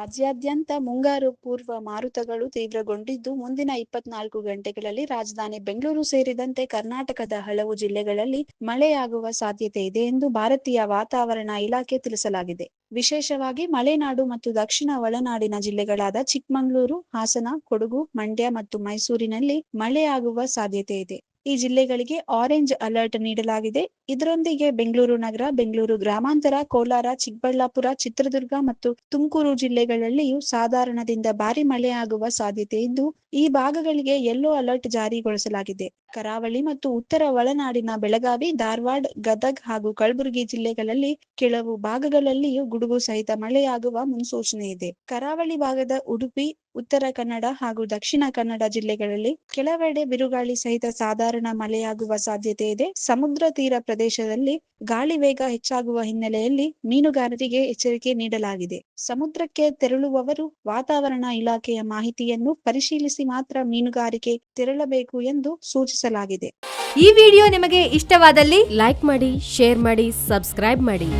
ರಾಜ್ಯಾದ್ಯಂತ ಮುಂಗಾರು ಪೂರ್ವ ಮಾರುತಗಳು ತೀವ್ರಗೊಂಡಿದ್ದು, ಮುಂದಿನ 24 ಗಂಟೆಗಳಲ್ಲಿ ರಾಜಧಾನಿ ಬೆಂಗಳೂರು ಸೇರಿದಂತೆ ಕರ್ನಾಟಕದ ಹಲವು ಜಿಲ್ಲೆಗಳಲ್ಲಿ ಮಳೆಯಾಗುವ ಸಾಧ್ಯತೆ ಇದೆ ಎಂದು ಭಾರತೀಯ ವಾತಾವರಣ ಇಲಾಖೆ ತಿಳಿಸಲಾಗಿದೆ. ವಿಶೇಷವಾಗಿ ಮಲೆನಾಡು ಮತ್ತು ದಕ್ಷಿಣ ಒಳನಾಡಿನ ಜಿಲ್ಲೆಗಳಾದ ಚಿಕ್ಕಮಗಳೂರು, ಹಾಸನ, ಕೊಡಗು, ಮಂಡ್ಯ ಮತ್ತು ಮೈಸೂರಿನಲ್ಲಿ ಮಳೆಯಾಗುವ ಸಾಧ್ಯತೆ ಇದೆ. ಈ ಜಿಲ್ಲೆಗಳಿಗೆ ಆರೆಂಜ್ ಅಲರ್ಟ್ ನೀಡಲಾಗಿದೆ. ಇದರೊಂದಿಗೆ ಬೆಂಗಳೂರು ನಗರ, ಬೆಂಗಳೂರು ಗ್ರಾಮಾಂತರ, ಕೋಲಾರ, ಚಿಕ್ಕಬಳ್ಳಾಪುರ, ಚಿತ್ರದುರ್ಗ ಮತ್ತು ತುಮಕೂರು ಜಿಲ್ಲೆಗಳಲ್ಲಿಯೂ ಸಾಧಾರಣದಿಂದ ಭಾರಿ ಮಳೆಯಾಗುವ ಸಾಧ್ಯತೆ ಇದ್ದು, ಈ ಭಾಗಗಳಿಗೆ ಯೆಲ್ಲೋ ಅಲರ್ಟ್ ಜಾರಿಗೊಳಿಸಲಾಗಿದೆ. ಕರಾವಳಿ ಮತ್ತು ಉತ್ತರ ಒಳನಾಡಿನ ಬೆಳಗಾವಿ, ಧಾರವಾಡ, ಗದಗ ಹಾಗೂ ಕಲಬುರಗಿ ಜಿಲ್ಲೆಗಳಲ್ಲಿ ಕೆಲವು ಭಾಗಗಳಲ್ಲಿಯೂ ಗುಡುಗು ಸಹಿತ ಮಳೆಯಾಗುವ ಮುನ್ಸೂಚನೆ ಇದೆ. ಕರಾವಳಿ ಭಾಗದ ಉಡುಪಿ, ಉತ್ತರ ಕನ್ನಡ ಹಾಗೂ ದಕ್ಷಿಣ ಕನ್ನಡ ಜಿಲ್ಲೆಗಳಲ್ಲಿ ಕೆಲವೆಡೆ ಬಿರುಗಾಳಿ ಸಹಿತ ಸಾಧಾರಣ ಮಳೆಯಾಗುವ ಸಾಧ್ಯತೆ ಇದೆ. ಸಮುದ್ರ ತೀರ ಪ್ರದೇಶದಲ್ಲಿ ಗಾಳಿ ವೇಗ ಹೆಚ್ಚಾಗುವ ಹಿನ್ನೆಲೆಯಲ್ಲಿ ಮೀನುಗಾರರಿಗೆ ಎಚ್ಚರಿಕೆ ನೀಡಲಾಗಿದೆ. ಸಮುದ್ರಕ್ಕೆ ತೆರಳುವವರು ವಾತಾವರಣ ಇಲಾಖೆಯ ಮಾಹಿತಿಯನ್ನು ಪರಿಶೀಲಿಸಿ ಮಾತ್ರ ಮೀನುಗಾರಿಕೆ ತೆರಳಬೇಕು ಎಂದು ಸೂಚಿಸಲಾಗಿದೆ. ಈ ವಿಡಿಯೋ ನಿಮಗೆ ಇಷ್ಟವಾದಲ್ಲಿ ಲೈಕ್ ಮಾಡಿ, ಶೇರ್ ಮಾಡಿ, ಸಬ್ಸ್ಕ್ರೈಬ್ ಮಾಡಿ.